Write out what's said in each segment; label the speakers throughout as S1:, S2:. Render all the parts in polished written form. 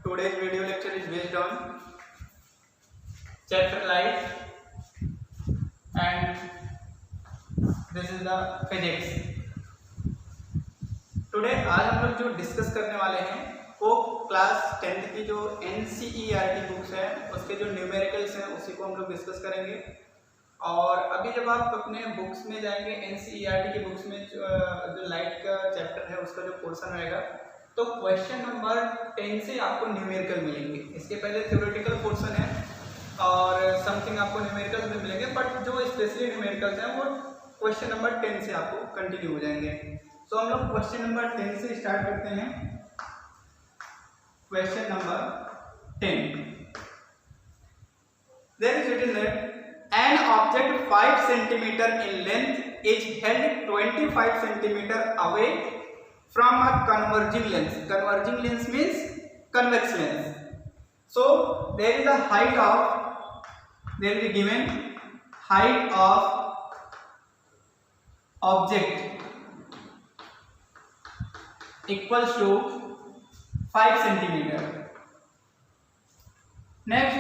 S1: Today's video lecture is based on chapter life and this is the physics. Today आज हम लोग जो discuss करने वाले हैं वो क्लास 10th की जो NCERT बुक्स है उसके जो न्यूमेरिकल्स हैं उसी को हम लोग डिस्कस करेंगे। और अभी जब आप अपने बुक्स में जाएंगे NCERT की बुक्स में जो लाइट का चैप्टर है उसका जो पोर्शन रहेगा तो क्वेश्चन नंबर 10 से आपको न्यूमेरिकल मिलेंगे। इसके पहले थ्योरेटिकल पोर्शन है और समथिंग आपको न्यूमेरिकल्स में मिलेंगे, बट जो स्पेशली न्यूमेरिकल्स हैं वो क्वेश्चन नंबर 10 से आपको कंटिन्यू हो जाएंगे। तो हम लोग क्वेश्चन नंबर 10 से स्टार्ट करते हैं। Question number 10, there is written that an object 5 cm in length is held 25 cm away from a converging lens. Converging lens means convex lens. So there is a height of, there is a given height of object equals to 5 cm. Next,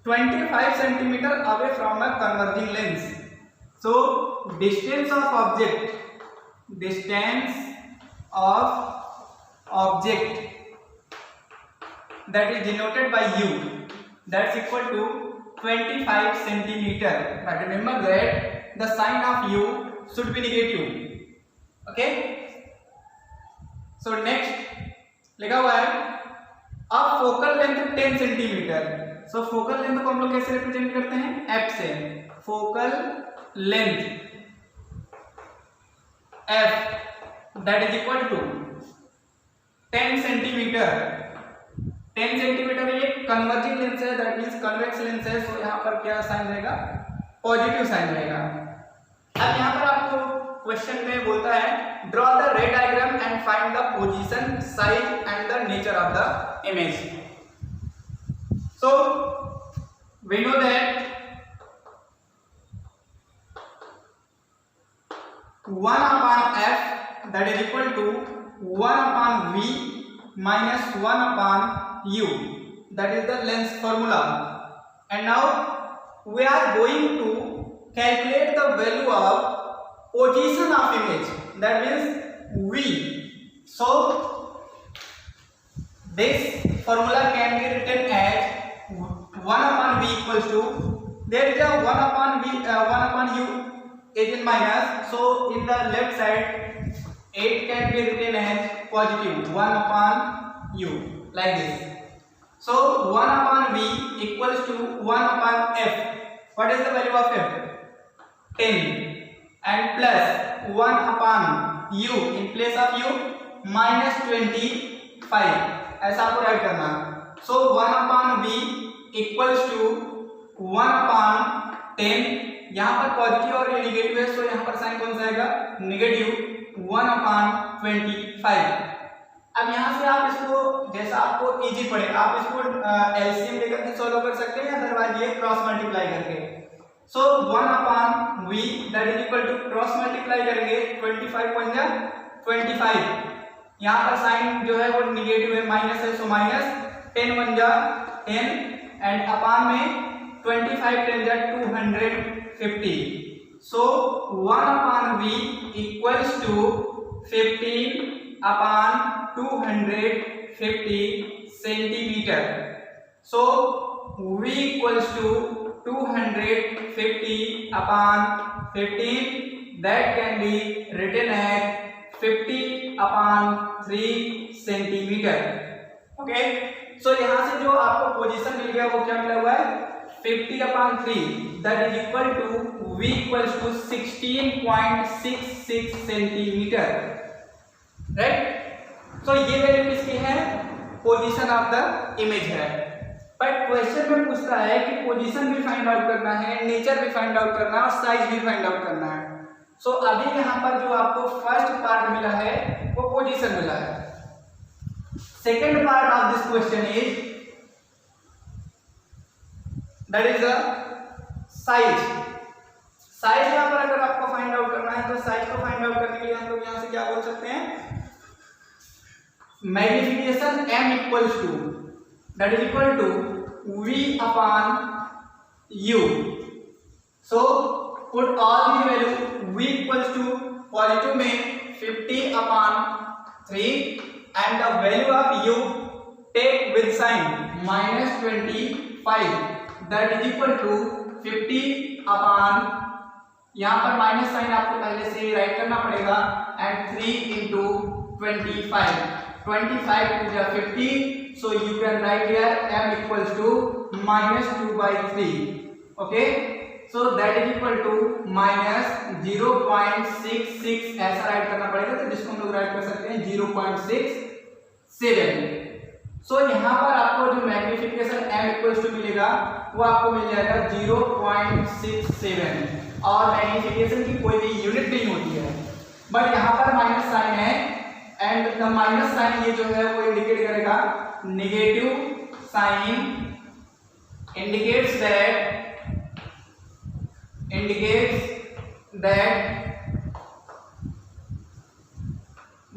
S1: 25 cm away from a converging lens. So distance of object that is denoted by u, that's equal to 25 cm. But remember that the sign of u should be negative. Okay, so next लिखा हुआ है अब focal length 10 centimetre. So focal length को हम लोग कैसे represent करते हैं? एफ से। Focal length F that is equal to 10 centimetre. 10 centimetre ये कन्वर्जिंग लेंस है, दैट मींस कन्वेक्स लेंस है। सो यहाँ पर क्या साइन रहेगा? पॉजिटिव साइन रहेगा। अब यहाँ पर आपको क्वेश्चन में बोलता है draw the ray diagram and find the position, size and the nature of the image. So we know that 1 upon f that is equal to 1 upon v minus 1 upon u, that is the length formula. And now we are going to calculate the value of position of image, that means v. So this formula can be written as 1 upon v equals to, there is a 1 upon v, 1 upon u is in minus, so in the left side it can be written as positive 1 upon u like this. So 1 upon v equals to 1 upon f. What is the value of f? 10, and plus 1 upon u, in place of u minus 25, ऐसा आपको right करना। So 1 upon v equals to 1 upon 10, यहाँ पर positive और ये negative है, so यहाँ पर साइन कौन सा आएगा? Negative 1 upon 25। अब यहाँ से आप इसको जैसा आपको इजी पड़े आप इसको एलसीएम लेकर के सॉल्व कर सकते हैं, अदरवाइज ये क्रॉस मल्टीप्लाई करके। So 1 upon v that is equal to cross multiply करेंगे 25 1 जा 25, यहाँ पर साइन जो है वो निगेटिव है, माइनस है, सो माइनस 10 1 जा 10 एंड अपान में 25 10 जा 250। So 1 upon v equals to 15 upon 250 centimetre. So v equals to 250 upon 15, that can be written as 50 upon 3 centimetre. Okay, so यहाँ से जो आपको पोजीशन मिल गया वो क्या मिला हुआ है? 50 upon 3 that is equal to v equals to 16.66 centimetre, right. So ये वैल्यू किसकी है? पोजीशन ऑफ द इमेज है। बट क्वेश्चन में पूछता है कि पोजीशन भी फाइंड आउट करना है, नेचर भी फाइंड आउट करना है और साइज भी फाइंड आउट करना है। सो अभी यहाँ पर जो आपको फर्स्ट पार्ट मिला है वो पोजीशन मिला है। Second part of this question is that is the size. Size यहाँ पर अगर आपको फाइंड आउट करना है तो साइज को फाइंड आउट करने के लिए हम लोग यहाँ से क्या बोल सकते हैं? Magnification m equals to that is equal to v upon u. So put all the value v equals to positive में 50 upon 3 and the value of u take with sign -25 that is equal to 50 upon, यहाँ पर minus sign आपको पहले से right करना पड़ेगा, and 3 into 25 to the 50, so you can write here m equals to -2/3. okay, so that is equal to -0.66 ऐसा right करना पड़ेगा, तो जिसको हम लोग राइट कर सकते हैं 0.67. सो यहाँ पर आपको जो मैग्निफिकेशन m इक्वल्स टू मिलेगा वो आपको मिल जाएगा 0.67, और मैग्निफिकेशन की कोई भी यूनिट नहीं होती है, बट यहाँ पर माइनस साइन है, एंड द माइनस साइन ये जो है वो इंडिकेट करेगा negative sign, indicates that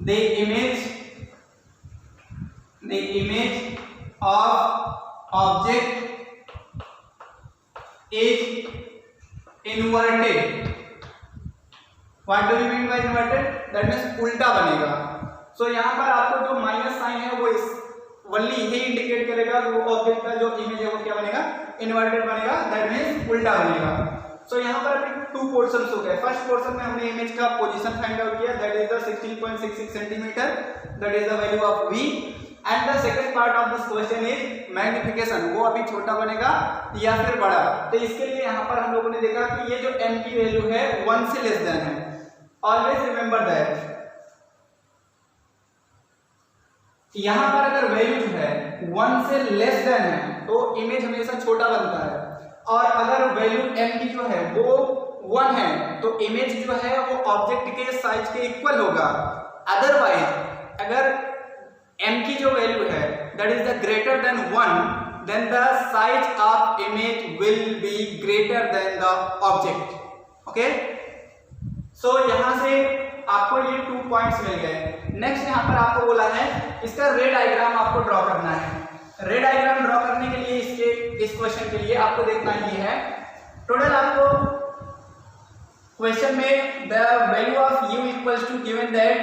S1: the image of object is inverted. What do you mean by inverted? That means उल्टा बनेगा. So यहाँ पर आपको जो माइनस साइन है वो इस वनली यही इंडिकेट करेगा वो ऑब्जेक्ट का जो इमेज है वो क्या बनेगा, इन्वर्टेड बनेगा, दैट मींस उल्टा बनेगा. सो यहाँ पर अभी 2 पोर्शंस हो गए. फर्स्ट पोर्शन में हमने इमेज का पोजीशन फाइंड आउट किया, that is the 16.66 centimetre, that is the value of v, and the second part of this question is magnification, वो अभी छोटा बनेगा या फिर बड़ा. तो इसके लिए यहाँ पर हम लोगों ने देखा कि ये जो m की वैल्यू है 1 से लेस देन है. ऑलवेज रिमेंबर दैट यहाँ पर अगर वैल्यू जो है 1 से लेस देन है तो इमेज हमेशा छोटा बनता है, और अगर वैल्यू m की जो है वो 1 है तो इमेज जो है वो ऑब्जेक्ट के साइज के इक्वल होगा. अदरवाइज अगर m की जो वैल्यू है that is the greater than 1, then the size of image will be greater than the object. Okay, so यहाँ से आपको ये 2 पॉइंट्स मिल गए. नेक्स्ट यहाँ पर आपको बोला है इसका रे डायग्राम आपको ड्रॉ करना है. रे डायग्राम ड्रॉ करने के लिए इस क्वेश्चन के लिए आपको देखना ये है, टोटल आपको क्वेश्चन में the value of u equals to given that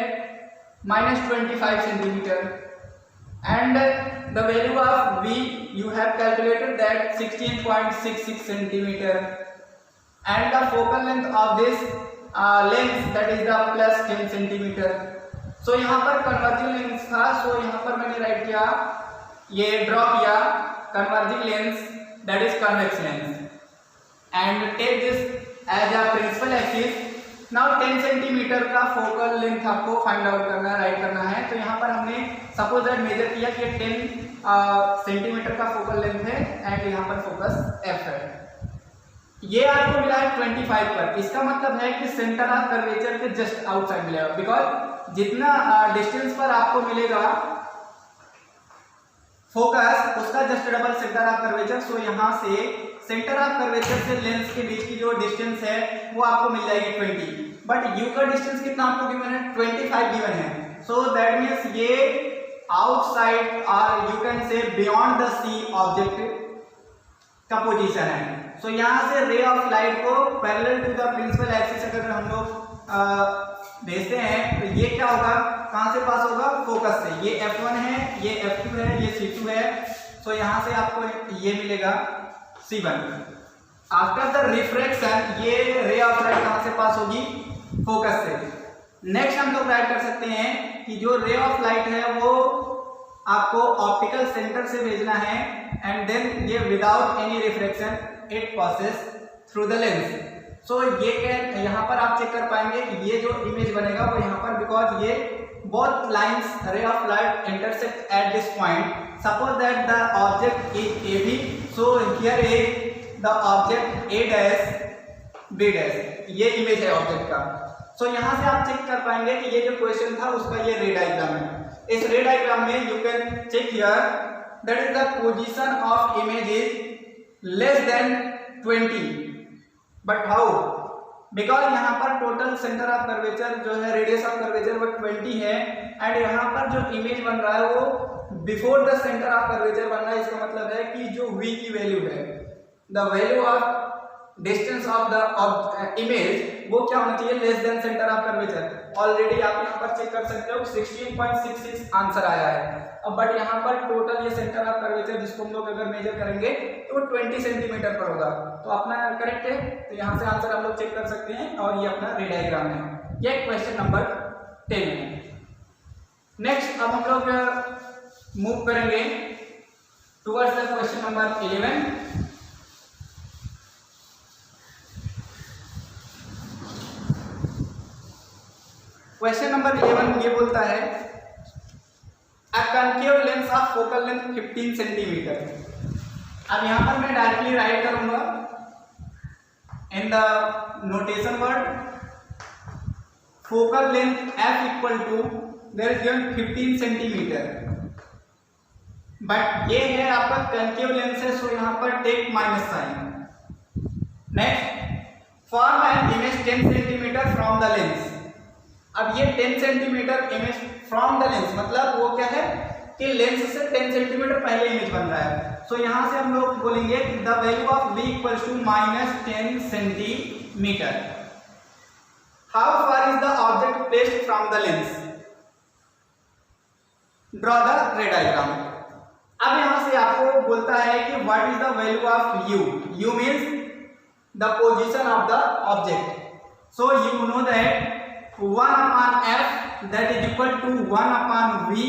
S1: -25 centimetre, and the value of v you have calculated that 16.66 centimeter, and the focal length of this lens that is the +10 centimeter. सो यहाँ पर converging lens था, सो यहाँ पर मैंने write किया, ये draw किया converging lens that is convex lens, and take this as a principal axis. Now 10 centimetre का फोकल लेंथ आपको फाइंड आउट करना है, राइट करना है. तो यहाँ पर हमने सपोज दैट मेजर किया कि 10 सेंटीमीटर का फोकल लेंथ है, एंड यहाँ पर फोकस f है. ये आपको मिला है 25 पर. इसका मतलब है कि सेंटर ऑफ कर्वेचर के जस्ट आउटसाइड मिलेगा, बिकॉज जितना डिस्टेंस पर आपको मिलेगा फोकस उसका just double centre of curvature. So यहाँ से सेंटर ऑफ कर्वेचर से लेंस के बीच की जो डिस्टेंस है वो आपको मिल जाएगी 20, बट u का डिस्टेंस कितना आपको गिवन है, 25 गिवन है. सो दैट मींस ये आउटसाइड और you can say beyond the C object का पोजीशन है. सो यहाँ से रे ऑफ लाइट को parallel to the principal axis अगर हम लोग भेजते हैं तो ये क्या होगा, कहाँ से पास होगा, फोकस से. ये f1 है, ये f2 है, ये c2 है. सो यहाँ से आपको ये मिलेगा c1. आफ्टर द रिफ्रैक्शन ये रे ऑफ लाइट कहाँ से पास होगी, फोकस से. नेक्स्ट हम लोग राइट कर सकते हैं कि जो रे ऑफ लाइट है वो आपको ऑप्टिकल सेंटर से भेजना है, एंड देन ये without any refraction it passes through the lens. So ये यहाँ पर आप चेक कर पाएंगे कि ये जो इमेज बनेगा वो यहाँ पर, बिकॉज ये बोथ लाइंस रे of light intersect at this point. Suppose that the object is AB, so here is the object A dash B dash, ये इमेज है ऑब्जेक्ट का. सो यहाँ से आप चेक कर पाएंगे कि ये जो क्वेश्चन था उसका ये रे डायग्राम है. इस रे डायग्राम में you can check here that is the position of image is less than 20, but how, because यहाँ पर टोटल सेंटर ऑफ कर्वेचर जो है, रेडियस ऑफ कर्वेचर वो 20 है, एंड यहाँ पर जो इमेज बन रहा है वो before the centre of curvature बन रहा है। इसका मतलब है कि जो v की वैल्यू है, the value of distance of the image वो क्या होना चाहिए, less than centre of curvature. Already आप यहाँ पर चेक कर सकते हो 16.66 आंसर आया है। अब बट यहाँ पर टोटल ये सेंटर ऑफ कर्वेचर जिसको हम लोग अगर मेजर करेंगे तो वो 20 सेंटीमीटर पर होगा, तो अपना करेक्ट है। तो यहाँ से आंसर हम लोग चेक कर सकते हैं, और ये अपना रे डायग्राम है। ये क्वेश्चन नंबर 10 है। नेक्स्ट अब हम लोग मूव करेंगे towards the question number 11। Question number 11 ये बोलता है a concave lens of focal length 15 centimetre. अब यहाँ पर मैं डायरेक्टली राइट करूंगा in the notation word focal length f equal to there is given 15 centimetre, but ये है आपका कनकेव लेंस है, सो यहाँ पर take minus sign. Next form an image 10 centimetre from the lens. अब ये 10 centimetre image from the lens मतलब वो क्या है कि लेंस से 10 सेंटीमीटर पहले इमेज बन रहा है। सो यहाँ से हम लोग बोलेंगे the value of v equals to -10 centimetre. How far is the object placed from the lens, draw the ray diagram. अब यहाँ से आपको बोलता है कि what is the value of u, u means the position of the object. So you know that 1 upon f that is equal to 1 upon v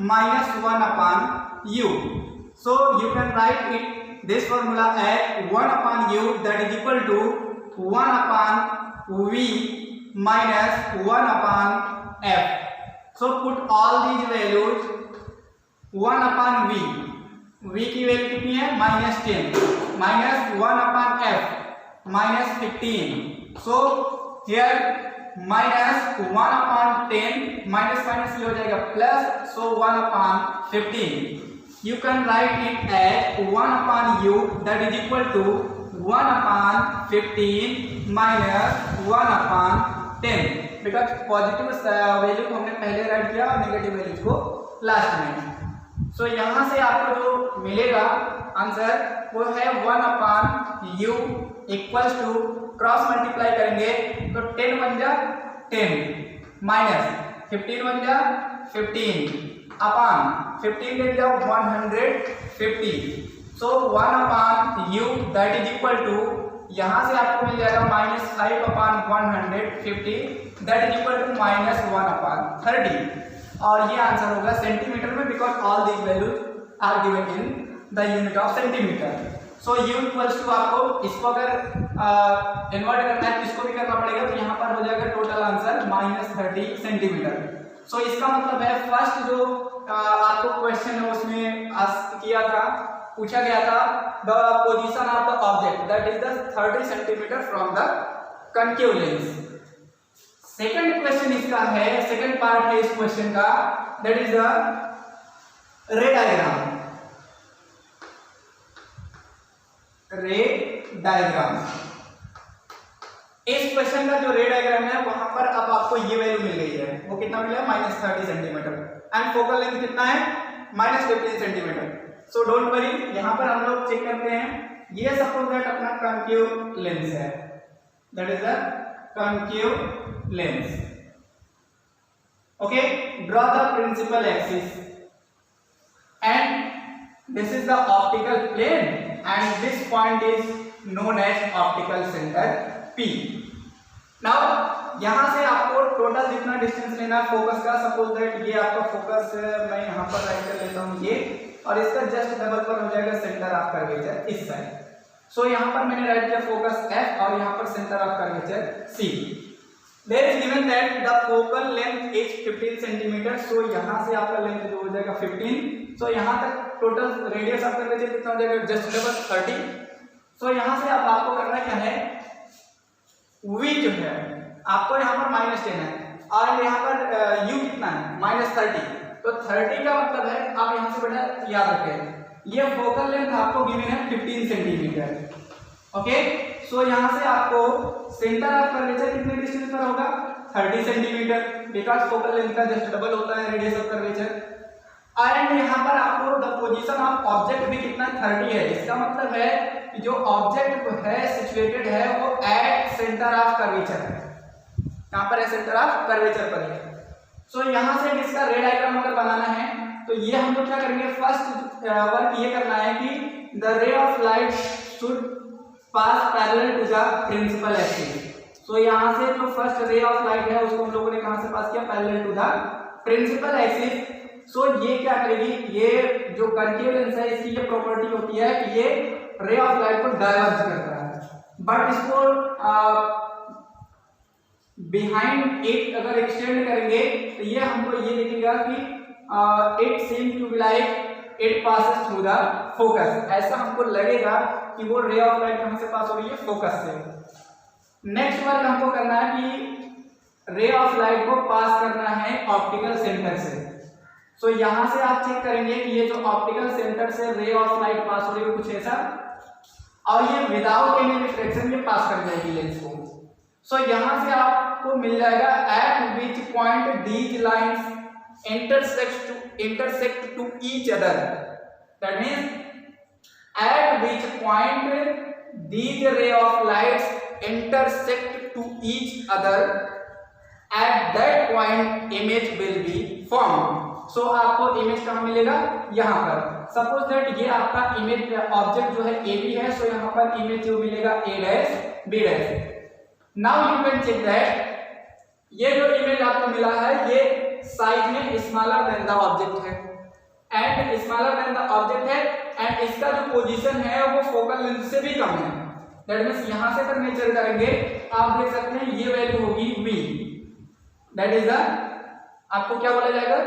S1: minus 1 upon u. So you can write it this formula as 1 upon u that is equal to 1 upon v minus 1 upon f. So put all these values 1 upon v. v की value कितनी है -10 minus 1 upon f minus 15. So here minus 1 upon 10 minus minus ये हो जाएगा plus, so 1 upon 15। You can write it as 1 upon u that is equal to 1 upon 15 minus 1 upon 10, because positive value को हमने पहले right किया और negative value को last में। सो यहाँ से आपको जो मिलेगा आंसर वो है 1 upon u equals to cross multiply करेंगे तो 10 बन जा 10 माइनस 15 बन जा 15 अपॉन 15 ले जाओ 150। So 1 upon u that is equal to यहाँ से आपको मिल जाएगा -5 upon 150 that is equal to -1 upon 30, और ये आंसर होगा सेंटीमीटर में, because all these values are given in the unit of centimetre. So u equals to आपको इसको अगर इन्वर्ट करना है तो इसको भी करना पड़ेगा, तो यहाँ पर हो जाएगा टोटल आंसर -30 सेंटीमीटर। सो इसका मतलब है फर्स्ट जो आपको क्वेश्चन है उसमें किया था, पूछा गया था the position of the object that is the 30 centimetre from the concave lens. Second question इसका है, सेकंड पार्ट है इस क्वेश्चन का, that is the ray diagram. रे डायग्राम, इस क्वेश्चन का जो रे डायग्राम है वहां पर अब आपको ये वैल्यू मिल गई है, वो कितना मिला -30 सेंटीमीटर, एंड फोकल लेंथ कितना है -15 सेंटीमीटर। सो डोंट वरी, यहाँ पर हम लोग चेक करते हैं। ये सपोज दैट अपना कनकेव लेंस है, that is the concave lens. Okay, draw the principal axis and this is the optical plane and this point is known as optical center P. Now यहाँ से आपको total जितना distance लेना है focus का, suppose that ये आपका focus मैं यहाँ पर राइट कर लेता हूँ ये, और इसका जस्ट डबल पर हो जाएगा सेंटर ऑफ कर्वेचर इस साइड। सो यहाँ पर मैंने राइट किया फोकस F और यहाँ पर centre of curvature C। There is given that the focal length is 15 centimetre. So यहाँ से आपका लेंथ जो हो जाएगा 15। सो यहाँ तक टोटल रेडियस ऑफ कर्वेचर कितना हो जाएगा, जस्ट डबल 30। सो यहाँ से अब आपको करना क्या है, v जो है आपको यहाँ पर -10 है और यहाँ पर u कितना है -30, तो 30 का मतलब है आप यहाँ से बेटा याद रखें ये फोकल लेंथ आपको गिवन है 15 सेंटीमीटर। ओके, सो यहाँ से आपको सेंटर ऑफ कर्वेचर कितने डिस्टेंस पर होगा 30 सेंटीमीटर, बिकॉज फोकल लेंथ का जस्ट डबल होता है रेडियस ऑफ कर्वेचर। एंड यहाँ पर आपको द पोजीशन ऑफ ऑब्जेक्ट भी कितना 30 है। इसका मतलब है कि जो ऑब्जेक्ट है सिचुएटेड है वो एट सेंटर ऑफ कर्वेचर है, यहाँ पर है सेंटर ऑफ कर्वेचर पर है। सो यहाँ से इसका रे डायग्राम अगर बनाना है तो ये हम लोग क्या करेंगे, फर्स्ट वर्क ये करना है कि the ray of light should pass parallel to the principal axis. So यहाँ से जो फर्स्ट रे ऑफ लाइट है उसको हम लोगों ने कहाँ से पास किया, parallel to the principal axis. So ये क्या करेगी, ये जो कनकेव लेंस है इसकी ये प्रॉपर्टी होती है कि ये रे ऑफ लाइट को डाइवर्ज करता है, बट इसको बिहाइंड इट अगर एक्सटेंड करेंगे तो ये हमको ये दिखेगा कि it seem to be like it passes through the focus. ऐसा हमको लगेगा कि वो रे ऑफ लाइट कहां से पास हो रही है, फोकस से। नेक्स्ट वर्क हमको करना है कि रे ऑफ लाइट को पास करना है ऑप्टिकल सेंटर से। सो यहां से आप चेक करेंगे कि ये जो ऑप्टिकल सेंटर से रे ऑफ लाइट पास हो रही है कुछ ऐसा, और ये विदाउट एनी रिफ्लेक्शन ये पास कर जाएगी लेंस को। सो यहां से आपको मिल जाएगा eight which point these lines intersect to each other, that means at which point these ray of lights intersect to each other, at that point image will be formed. So आपको image कहाँ मिलेगा, यहाँ पर। Suppose that ये आपका image object जो है A B है, सो यहाँ पर इमेज जो मिलेगा A dash B dash. Now you can check that ये जो इमेज आपको मिला है ये साइज में स्मॉलर देन द ऑब्जेक्ट है and smaller than the object है, एंड इसका जो पोजीशन है वो फोकल लेंथ से भी कम है। दैट मींस यहां से अगर मेजर करेंगे आप देख सकते हैं ये वैल्यू होगी v, दैट इज द आपको क्या बोला जाएगा,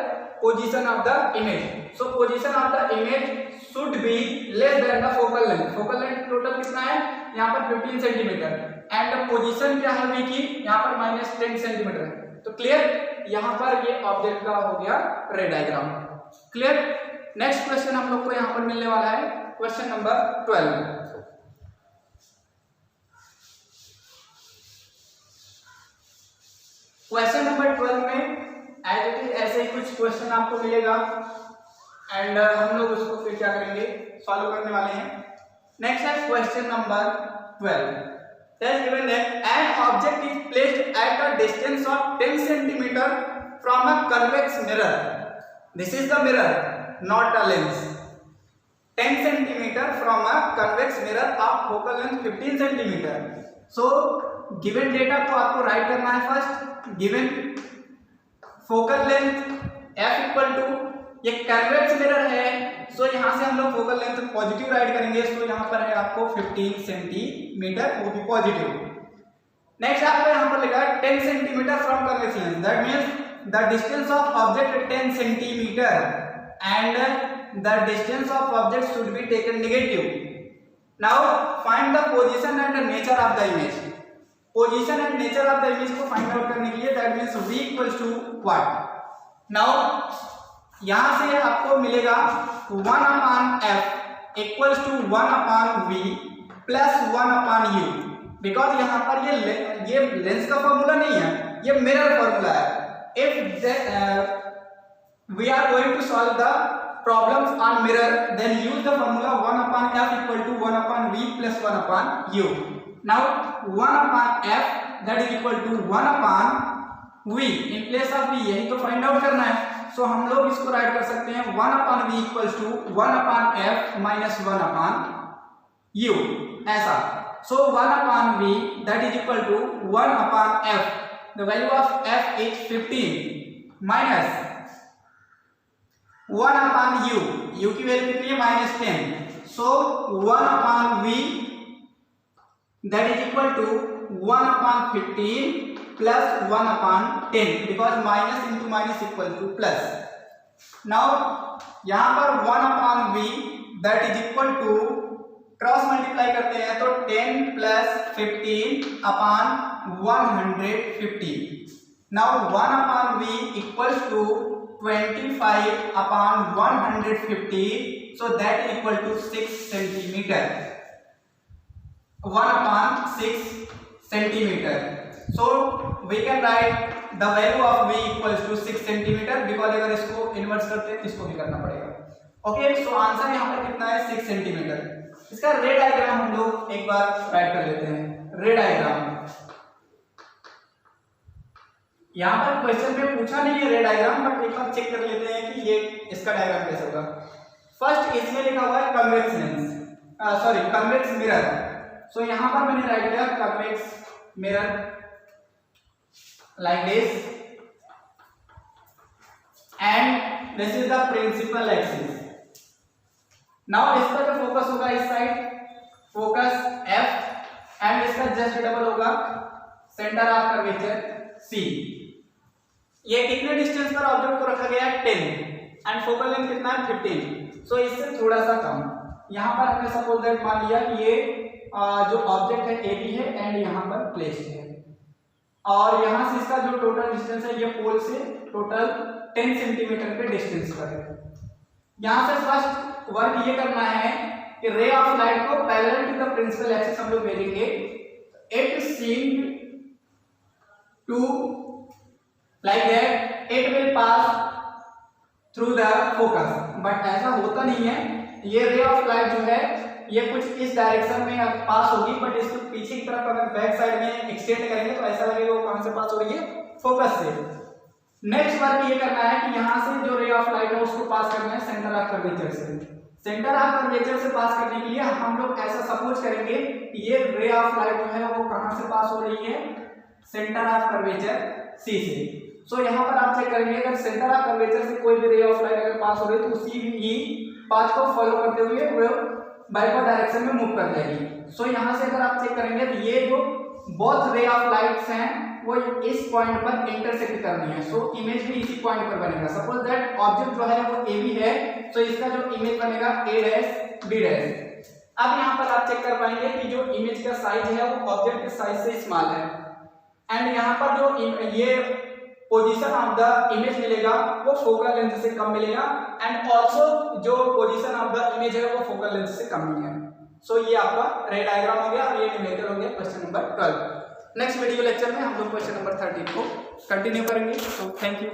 S1: position of the image. So position of the image should be less than the focal length. Focal length total कितना है यहाँ पर 15 सेंटीमीटर, एंड पोजीशन क्या है v की, यहाँ पर -10 सेंटीमीटर है। तो क्लियर, यहाँ पर ये ऑब्जेक्ट का हो गया रे डायग्राम। क्लियर। नेक्स्ट क्वेश्चन हम लोग को यहाँ पर मिलने वाला है क्वेश्चन नंबर 12। क्वेश्चन नंबर 12 में एज इट इज ऐसे ही कुछ क्वेश्चन आपको मिलेगा एंड हम लोग उसको फिर क्या करेंगे, सॉल्व करने वाले हैं। नेक्स्ट है question number 12। Thus given that an object is placed at a distance of 10 cm from a convex mirror. This is the mirror, not a lens. 10 cm from a convex mirror of focal length 15 cm. So given data को आपको write करना है first. Given focal length f equal to, ये convex mirror है, so यहाँ से हम लोग फोकल लेंथ पॉजिटिव राइट करेंगे। सो यहाँ पर है आपको 15 सेंटीमीटर, वो भी पॉजिटिव। नेक्स्ट आपको यहाँ पर लिखा है 10 centimetre from convex lens, that means the distance of object 10 centimetre and the distance of object should be taken negative. Now find the position and nature of the image. Position and nature of the image को find out करने के लिए that means v equals to what. Now यहां से आपको मिलेगा 1/f equals to 1/v plus 1/u, because यहाँ पर ये लेंस का फॉर्मूला नहीं है, ये मिरर फॉर्मूला है। If we are going to solve the problems on mirror then use the formula 1/f equal to 1/v plus 1/u। Now 1/f that is equal to 1/v in place of v, यही तो find out करना है। सो हम लोग इसको right कर सकते हैं 1/v equals to 1/f minus 1/u, ऐसा। So 1/v that is equal to 1/f, the value of f is 15 minus 1/u, u की वैल्यू कितनी है -10। So 1/v that is equal to 1/15 plus 1/10, because minus into minus equal to plus. Now यहाँ पर 1/v that is equal to cross multiply करते हैं तो 10 plus 15/150. Now 1/v equals to 25/150, so that is equal to 6 centimeter. 1/6 centimeter. So we can write the value of v equals to 6 centimeter because अगर इसको inverse करते हैं तो इसको भी करना पड़ेगा. ओके, सो आंसर यहाँ पर कितना है 6 सेंटीमीटर. इसका रे डायग्राम हम लोग एक बार राइट कर लेते हैं. रे डायग्राम यहाँ पर क्वेश्चन में पूछा नहीं है रे डायग्राम, बट एक बार चेक कर लेते हैं कि ये इसका डायग्राम कैसे होगा. फर्स्ट इसमें लिखा हुआ है convex lens, sorry convex mirror. So यहाँ पर मैंने राइट किया convex mirror like this and this is the principal axis. Now इसका जो फोकस होगा इस साइड फोकस F एंड इसका जस्ट डबल होगा सेंटर ऑफ कर्वेचर C. ये कितने डिस्टेंस पर ऑब्जेक्ट को रखा गया है 10 एंड फोकल लेंथ कितना है 15. सो इससे थोड़ा सा कम. यहाँ पर हमने सपोज दैट मान लिया कि ये जो ऑब्जेक्ट है AB है एंड यहाँ पर प्लेस्ड है और यहाँ से इसका जो टोटल डिस्टेंस है ये पोल से टोटल 10 सेंटीमीटर के डिस्टेंस पर है. यहाँ से फर्स्ट वर्क ये करना है कि रे ऑफ लाइट को parallel to the principal axis हम लोग भेजेंगे. It seemed to like that it will pass through the focus, but ऐसा होता नहीं है. ये रे ऑफ लाइट जो है ये कुछ इस डायरेक्शन में पास होगी, बट इसको पीछे की तरफ अगर बैक साइड में एक्सटेंड करेंगे तो ऐसा लगेगा वो कहां से पास हो रही है, फोकस से. नेक्स्ट वर्क ये करना है कि यहाँ से जो रे ऑफ लाइट है उसको पास करना है सेंटर ऑफ कर्वेचर से. सेंटर ऑफ कर्वेचर से पास करने के लिए हम लोग ऐसा सपोज करेंगे कि ये रे ऑफ लाइट जो है वो कहां से पास हो रही है, सेंटर ऑफ कर्वेचर C से. सो यहाँ पर आप चेक करेंगे अगर सेंटर ऑफ कर्वेचर से कोई भी रे ऑफ लाइट अगर पास हो रही है तो उसी ही पाथ को फॉलो करते हुए वो बाइकवर्ड डायरेक्शन में मूव कर जाएगी. सो यहाँ से अगर आप चेक करेंगे तो ये जो बोथ रे ऑफ लाइट्स हैं वो इस पॉइंट पर इंटरसेक्ट करनी है. सो इमेज भी इसी पॉइंट पर बनेगा. सपोज दैट ऑब्जेक्ट जो है वो AB है, सो इसका जो इमेज बनेगा A' B'. अब यहाँ पर आप चेक कर पाएंगे कि जो इमेज का साइज है वो ऑब्जेक्ट के साइज से स्मॉल है एंड यहाँ पर जो ये पोजीशन ऑफ द इमेज मिलेगा वो फोकल लेंथ से कम मिलेगा एंड ऑल्सो जो पोजीशन ऑफ द इमेज है वो फोकल लेंथ से कम नहीं है. सो ये आपका रे डायग्राम हो गया और ये न्यूमेरिकल हो गया question number 12. Next video lecture में हम लोग क्वेश्चन नंबर 13 को कंटिन्यू करेंगे. तो थैंक यू.